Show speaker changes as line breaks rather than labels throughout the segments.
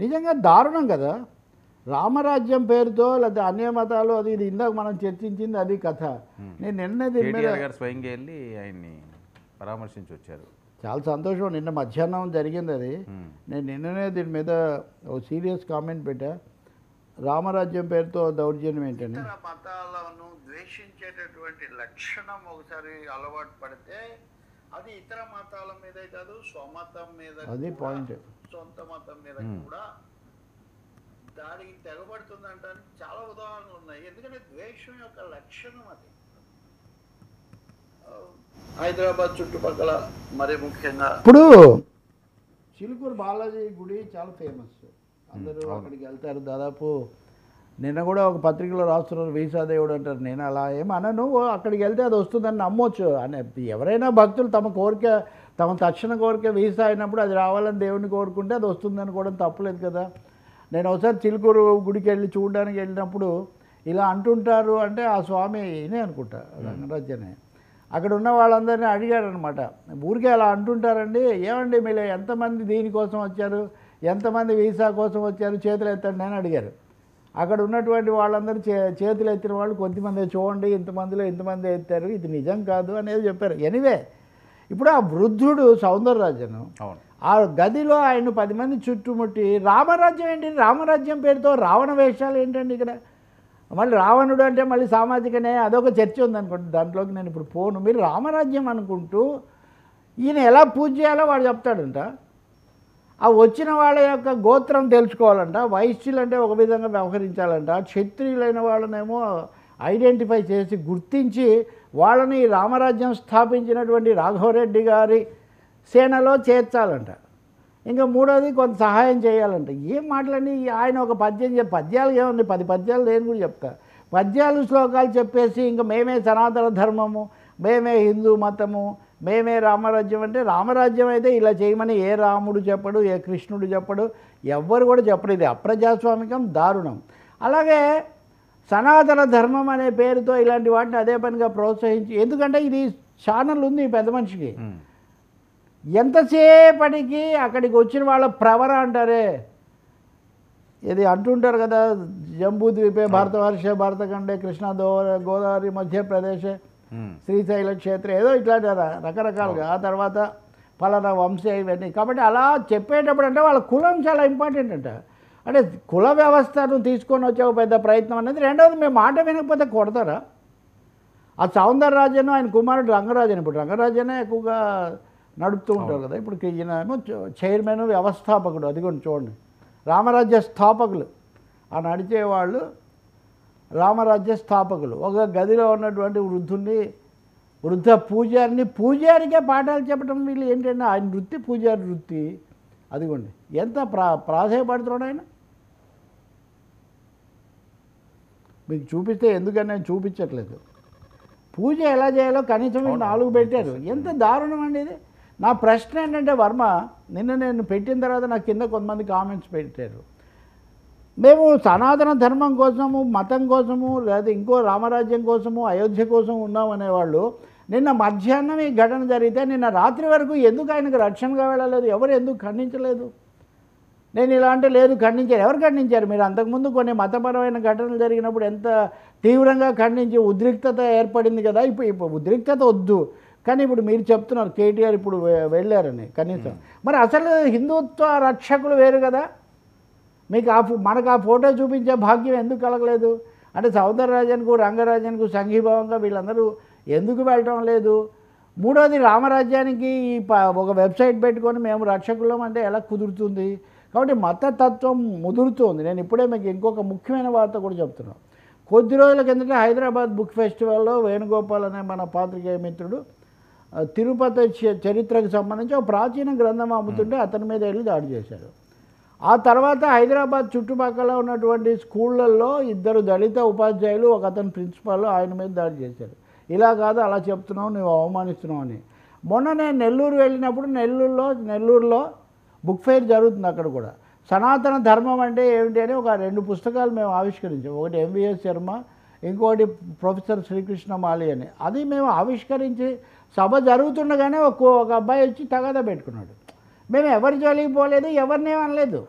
నిజంగా దారుణం కదా. రామరాజ్యం పేరుతో లేకపోతే అన్య మతాలు అది ఇది ఇందాక మనం చర్చించింది అది కథ. నేను నిన్న దీని మీద
కేటీఆర్ గారు స్వయంగా వెళ్ళి ఆయన్ని పరామర్శించి వచ్చారు.
చాలా సంతోషం. నిన్న మధ్యాహ్నం జరిగింది అది. నేను నిన్ననే దీని మీద ఒక సీరియస్ కామెంట్ పెట్టా. రామరాజ్యం పేరుతో దౌర్జన్యం ఏంటని. ఇతర మతాలను ద్వేషించేటటువంటి లక్షణం ఒకసారి అలవాటు పడితే అది ఇతర మతాల మీదే కాదు, స్వమతం మీద, అది పాయింట్, సొంత మతం మీద కూడా దాడికి తెగబడుతుంది అంటానికి చాలా ఉదాహరణలు ఉన్నాయి. ఎందుకంటే ద్వేషం యొక్క లక్షణం అది. హైదరాబాద్ చుట్టుపక్కల మరి ముఖ్యంగా ఇప్పుడు చిలుకూరు బాలాజీ గుడి చాలా ఫేమస్, అందరూ అక్కడికి వెళ్తారు. దాదాపు నిన్న కూడా ఒక పత్రికలో రాస్తున్నారు వీసా దేవుడు అంటారు. నేను అలా ఏమనను, అక్కడికి వెళ్తే అది వస్తుందని నమ్మొచ్చు అని. ఎవరైనా భక్తులు తమ కోరిక, తమ తక్షణ కోరిక వీసా అయినప్పుడు అది రావాలని దేవుడిని కోరుకుంటే అది వస్తుంది అనుకోవడం తప్పలేదు కదా. నేను ఒకసారి చిలుకూరు గుడికి వెళ్ళి చూడడానికి వెళ్ళినప్పుడు ఇలా అంటుంటారు అంటే ఆ స్వామి ఈయనే అనుకుంటా, రంగరాజ్యనే. అక్కడ ఉన్న వాళ్ళందరినీ అడిగాడు అనమాట, ఊరికే అలా అంటుంటారండి, ఏమండి మీరు ఎంతమంది దీనికోసం వచ్చారు, ఎంతమంది వీసా కోసం వచ్చారు, చేతులు ఎత్తండి అని అడిగారు. అక్కడ ఉన్నటువంటి వాళ్ళందరూ చేతులు ఎత్తిన వాళ్ళు కొద్దిమంది చూడండి ఇంతమందిలో ఇంతమంది ఎత్తారు, ఇది నిజం కాదు అనేది చెప్పారు. ఎనివే ఇప్పుడు ఆ వృద్ధుడు సౌందరరాజను ఆ గదిలో ఆయన 10 మంది చుట్టుముట్టి రామరాజ్యం ఏంటి, రామరాజ్యం పేరుతో రావణ వేషాలు ఏంటండి ఇక్కడ. మళ్ళీ రావణుడు అంటే మళ్ళీ సామాజికనే అదొక చర్చ ఉందనుకోండి, దాంట్లోకి నేను ఇప్పుడు పోను. మీరు రామరాజ్యం అనుకుంటూ ఈయన ఎలా పూజ చేయాలో వాడు చెప్తాడంట. ఆ వచ్చిన వాళ్ళ యొక్క గోత్రం తెలుసుకోవాలంట, వైశ్యులు అంటే ఒక విధంగా వ్యవహరించాలంట, క్షత్రియులైన వాళ్ళనేమో ఐడెంటిఫై చేసి గుర్తించి వాళ్ళని రామరాజ్యం స్థాపించినటువంటి రాఘవరెడ్డి గారి సేనలో చేర్చాలంట. ఇంకా మూడోది కొంత సహాయం చేయాలంట. ఏం మాటలండి ఆయన ఒక పద్యాలు ఏముంది, 10 పద్యాలు నేను కూడా చెప్తా. పద్యాలు శ్లోకాలు చెప్పేసి ఇంకా మేమే సనాతన ధర్మము, మేమే హిందూ మతము, మేమే రామరాజ్యం అంటే, రామరాజ్యం అయితే ఇలా చేయమని ఏ రాముడు చెప్పడు, ఏ కృష్ణుడు చెప్పడు, ఎవ్వరు కూడా చెప్పడు. ఇది అప్రజాస్వామికం, దారుణం. అలాగే సనాతన ధర్మం అనే పేరుతో ఇలాంటి వాటిని అదే పనిగా ప్రోత్సహించి, ఎందుకంటే ఇది ఛానల్ ఉంది ఈ పెద్ద మనిషికి, ఎంతసేపటికి అక్కడికి వచ్చిన వాళ్ళ ప్రవర అంటారే, ఇది అంటుంటారు కదా, జంబూ ద్వీపే భారతవర్షే భారతఖండే కృష్ణా గోదావరి మధ్యప్రదేశ్ శ్రీశైల క్షేత్రం ఏదో ఇట్లాంటి రకరకాలుగా, ఆ తర్వాత ఫలానా వంశీ ఇవన్నీ. కాబట్టి అలా చెప్పేటప్పుడు అంటే వాళ్ళ కులం చాలా ఇంపార్టెంట్ అంట. అంటే కుల వ్యవస్థను తీసుకొని వచ్చే ఒక పెద్ద ప్రయత్నం అనేది. రెండవది మేము మాట వినకపోతే కొడతారా. ఆ సౌందరరాజన్ ఆయన కుమారుడు రంగరాజన్, ఇప్పుడు రంగరాజనే ఎక్కువగా నడుపుతూ ఉంటారు కదా. ఇప్పుడు ఈయన ఏమో చైర్మన్ వ్యవస్థాపకుడు, అది కూడా చూడండి, రామరాజ్య స్థాపకులు ఆ నడిచేవాళ్ళు రామరాజ్య స్థాపకులు. ఒక గదిలో ఉన్నటువంటి వృద్ధ పూజారికే పాఠాలు చెప్పడం వీళ్ళు ఏంటంటే ఆయన వృత్తి పూజారి వృత్తి. అదిగోండి ఎంత ప్రాధాయపడుతున్నాడు ఆయన. మీకు చూపిస్తే ఎందుకని నేను చూపించట్లేదు. పూజ ఎలా చేయాలో కనీసం 4 పెట్టారు. ఎంత దారుణం అండి ఇది. నా ప్రశ్న ఏంటంటే వర్మ, నిన్న నేను పెట్టిన తర్వాత నాకు కింద కొంతమంది కామెంట్స్ పెట్టారు, మేము సనాతన ధర్మం కోసము, మతం కోసము, లేదా ఇంకో రామరాజ్యం కోసము, అయోధ్య కోసం ఉన్నామనేవాళ్ళు నిన్న మధ్యాహ్నం ఈ ఘటన జరిగితే నిన్న రాత్రి వరకు ఎందుకు ఆయనకు రక్షణగా వెళ్ళలేదు, ఎవరు ఎందుకు ఖండించలేదు. నేను ఇలా అంటే లేదు ఖండించారు. ఎవరు ఖండించారు? మీరు అంతకుముందు కొన్ని మతపరమైన ఘటనలు జరిగినప్పుడు ఎంత తీవ్రంగా ఖండించి ఉద్రిక్తత ఏర్పడింది కదా. ఇప్పుడు ఉద్రిక్తత వద్దు, కానీ ఇప్పుడు మీరు చెప్తున్నారు కేటీఆర్ ఇప్పుడు వెళ్ళారని. కనీసం మరి అసలు హిందుత్వ రక్షకులు వేరు కదా. మీకు మనకు ఆ ఫోటో చూపించే భాగ్యం ఎందుకు కలగలేదు? అంటే సౌందరరాజన్కు, రంగరాజన్కు సంఘీభావంగా వీళ్ళందరూ ఎందుకు వెళ్ళటం లేదు? మూడోది రామరాజ్యానికి ఒక వెబ్సైట్ పెట్టుకొని మేము రక్షకులం అంటే ఎలా కుదురుతుంది? కాబట్టి మతతత్వం ముదురుతుంది. నేను ఇప్పుడే మీకు ఇంకొక ముఖ్యమైన వార్త కూడా చెప్తున్నాను. కొద్ది రోజుల కిందట హైదరాబాద్ బుక్ ఫెస్టివల్లో వేణుగోపాల్ అనే మన పాత్రికేయ మిత్రుడు తిరుపతి చరిత్రకు సంబంధించి ఒక ప్రాచీన గ్రంథం అమ్ముతుంటే అతని మీద వెళ్ళి దాడి చేశారు. ఆ తర్వాత హైదరాబాద్ చుట్టుపక్కల ఉన్నటువంటి స్కూళ్ళల్లో 2 దళిత ఉపాధ్యాయులు, ఒక అతని ప్రిన్సిపాల్ ఆయన మీద దాడి చేశారు. ఇలా కాదు అలా చెప్తున్నావు, నువ్వు అవమానిస్తున్నావు అని. మొన్న నేను నెల్లూరు వెళ్ళినప్పుడు నెల్లూరులో బుక్ ఫెయిర్ జరుగుతుంది. అక్కడ కూడా సనాతన ధర్మం అంటే ఏమిటి అని ఒక 2 పుస్తకాలు మేము ఆవిష్కరించాం. ఒకటి ఎంవిఎస్ శర్మ, ఇంకోటి ప్రొఫెసర్ శ్రీకృష్ణ మాలి అని. అది మేము ఆవిష్కరించి సభ జరుగుతుండగానే ఒక అబ్బాయి వచ్చి తగాదా పెట్టుకున్నాడు. మేము ఎవరి జోలికి పోలేదు, ఎవరిని అనలేదు.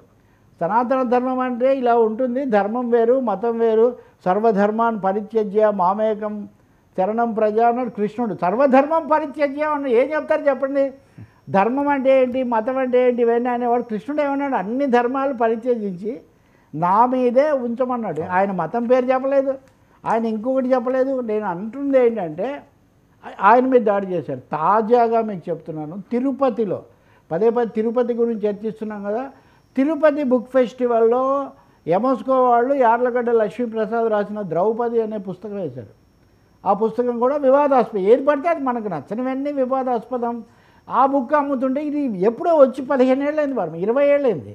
సనాతన ధర్మం అంటే ఇలా ఉంటుంది, ధర్మం వేరు మతం వేరు, సర్వధర్మాన్ని పరిత్యజ్య మామేకం శరణం ప్రజ అన్నాడు కృష్ణుడు. సర్వధర్మం పరిత్యజ్య అన్న ఏం చెప్తారు చెప్పండి? ధర్మం అంటే ఏంటి, మతం అంటే ఏంటి, ఇవన్నీ అనేవాడు. కృష్ణుడు ఏమన్నాడు? అన్ని ధర్మాలు పరిత్యజించి నా మీదే ఉంచమన్నాడు. ఆయన మతం పేరు చెప్పలేదు, ఆయన ఇంకొకటి చెప్పలేదు. నేను అంటుంది ఏంటంటే ఆయన మీద దాడి చేశారు. తాజాగా మీకు చెప్తున్నాను, తిరుపతిలో పదే తిరుపతి గురించి చర్చిస్తున్నాం కదా, తిరుపతి బుక్ ఫెస్టివల్లో ఎమోస్కో వాళ్ళు యార్లగడ్డ లక్ష్మీప్రసాద్ రాసిన ద్రౌపది అనే పుస్తకం వేశారు. ఆ పుస్తకం కూడా వివాదాస్పదం. ఏది పడితే అది మనకు నచ్చనివన్నీ వివాదాస్పదం. ఆ బుక్ అమ్ముతుంటే ఇది ఎప్పుడో వచ్చి 15 ఏళ్ళైంది, వారు 20 ఏళ్ళైంది.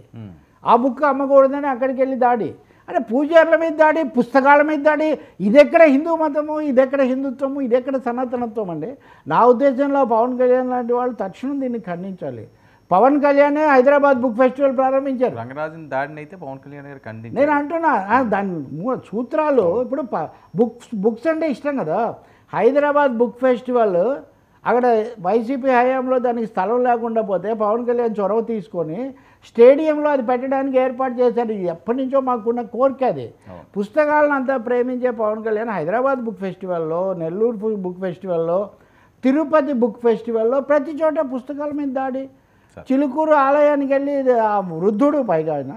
ఆ బుక్ అమ్మకూడదని అక్కడికి వెళ్ళి దాడి. అంటే పూజారుల మీద దాడి, పుస్తకాల మీద దాడి. ఇదెక్కడ హిందూ మతము, ఇదెక్కడ హిందుత్వము, ఇదెక్కడ సనాతనత్వం అండి? నా ఉద్దేశంలో పవన్ కళ్యాణ్ లాంటి వాళ్ళు తక్షణం దీన్ని ఖండించాలి. పవన్ కళ్యాణే హైదరాబాద్ బుక్ ఫెస్టివల్ ప్రారంభించారు.
రంగరాజన్ దాడిని అయితే పవన్ కళ్యాణ్ గారు ఖండించారు.
నేను అంటున్నా దాని సూత్రాలు. ఇప్పుడు బుక్స్ అంటే ఇష్టం కదా. హైదరాబాద్ బుక్ ఫెస్టివల్ అక్కడ వైసీపీ హయాంలో దానికి స్థలం లేకుండా పోతే పవన్ కళ్యాణ్ చొరవ తీసుకొని స్టేడియంలో అది పెట్టడానికి ఏర్పాటు చేశారు. ఎప్పటి నుంచో మాకున్న కోరిక అది. పుస్తకాలను అంతా ప్రేమించే పవన్ కళ్యాణ్ హైదరాబాద్ బుక్ ఫెస్టివల్లో, నెల్లూరు బుక్ ఫెస్టివల్లో, తిరుపతి బుక్ ఫెస్టివల్లో ప్రతి చోట పుస్తకాల మీద దాడి. చిలుకూరు ఆలయానికి వెళ్ళి ఆ వృద్ధుడు, పైగా ఆయన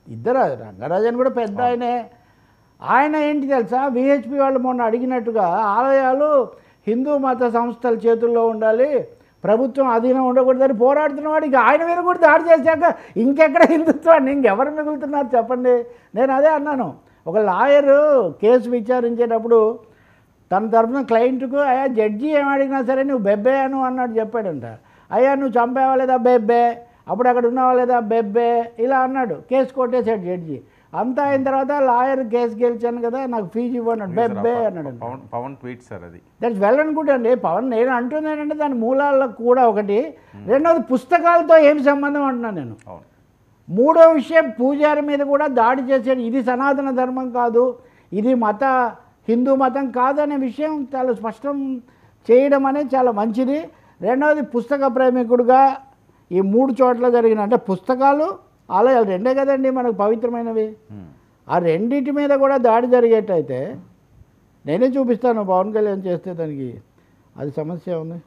ఇద్దరు, రంగరాజన్ కూడా పెద్ద ఆయన ఏంటి తెలుసా, విహెచ్పి వాళ్ళు మొన్న అడిగినట్టుగా ఆలయాలు హిందూ మత సంస్థల చేతుల్లో ఉండాలి, ప్రభుత్వం అధీనం ఉండకూడదని పోరాడుతున్నవాడు ఇక ఆయన మీద కూడా దాడి చేశాక ఇంకెక్కడ హిందుత్వాన్ని, ఇంకెవరు మిగులుతున్నారు చెప్పండి? నేను అదే అన్నాను. ఒక లాయరు కేసు విచారించేటప్పుడు తన తరఫున క్లయింట్కు అయ్యా జడ్జి ఏం అడిగినా సరే నువ్వు బెబ్బే అను అన్నాడు, చెప్పాడంట. అయ్యా నువ్వు చంపావా లేదా, బెబ్బే. అప్పుడు అక్కడ ఉన్నావా లేదా, బెబ్బే. ఇలా అన్నాడు, కేసు కొట్టేశాడు జడ్జి. అంతా అయిన తర్వాత లాయర్ కేసు గెలిచాను కదా నాకు ఫీజు ఇవ్వన్నాడు, బెబ్బే అన్నాడు.
పవన్ ట్వీట్ సార్ అది. దట్స్
వెల్ అండ్ గుడ్ అండి. పవన్ నేను అంటుంది ఏంటంటే దాని మూలాల్లో కూడా ఒకటి. రెండవది పుస్తకాలతో ఏమి సంబంధం అంటున్నాను నేను. మూడో విషయం, పూజారి మీద కూడా దాడి చేశాడు. ఇది సనాతన ధర్మం కాదు, ఇది హిందూ మతం కాదు అనే విషయం చాలా స్పష్టం చేయడం అనేది చాలా మంచిది. రెండవది, పుస్తక ప్రేమికుడుగా ఈ 3 చోట్ల జరిగిన, అంటే పుస్తకాలు ఆలయాలు రెండే కదండి మనకు పవిత్రమైనవి, ఆ రెండింటి మీద కూడా దాడి జరిగేటైతే నేనే చూపిస్తాను పవన్ కళ్యాణ్ చేస్తే దానికి అది సమస్య ఉంది.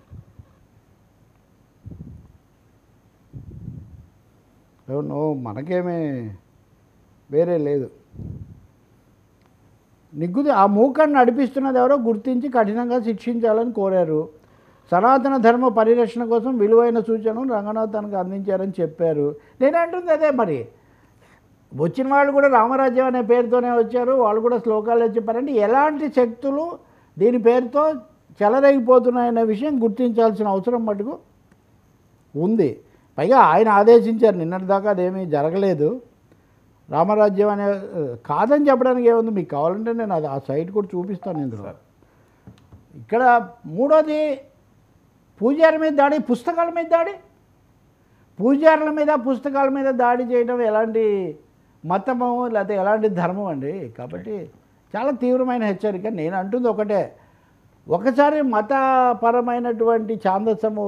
అవును, మనకేమీ వేరే లేదు. ఆ మూకాన్ని నడిపిస్తున్నది ఎవరో గుర్తించి కఠినంగా శిక్షించాలని కోరారు. సనాతన ధర్మ పరిరక్షణ కోసం విలువైన సూచనలు రంగనాథానికి అందించారని చెప్పారు. నేనంటుంది అదే, మరి వచ్చిన వాళ్ళు కూడా రామరాజ్యం అనే పేరుతోనే వచ్చారు, వాళ్ళు కూడా శ్లోకాలు చెప్పారంటే ఎలాంటి శక్తులు దీని పేరుతో చెలరేగిపోతున్నాయనే విషయం గుర్తించాల్సిన అవసరం మటుకు ఉంది. పైగా ఆయన ఆదేశించారు, నిన్నటిదాకా అదేమీ జరగలేదు. రామరాజ్యం అనే కాదని చెప్పడానికి ఏముంది, మీకు కావాలంటే నేను అది ఆ సైట్ కూడా చూపిస్తాను ఇందులో. ఇక్కడ మూడోది, పూజారి మీద దాడి, పుస్తకాల మీద దాడి. పూజారుల మీద పుస్తకాల మీద దాడి చేయడం ఎలాంటి మతము లేకపోతే ఎలాంటి ధర్మం అండి? కాబట్టి చాలా తీవ్రమైన హెచ్చరిక. నేను అంటుంది ఒకటే, ఒకసారి మతపరమైనటువంటి ఛాందసము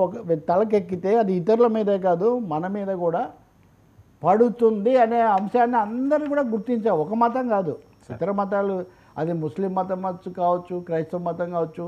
తలకెక్కితే అది ఇతరుల మీదే కాదు మన మీద కూడా పడుతుంది అనే అంశాన్ని అందరూ కూడా గుర్తించారు. ఒక మతం కాదు, ఇతర మతాలు, అది ముస్లిం మతం కావచ్చు, క్రైస్తవ మతం కావచ్చు,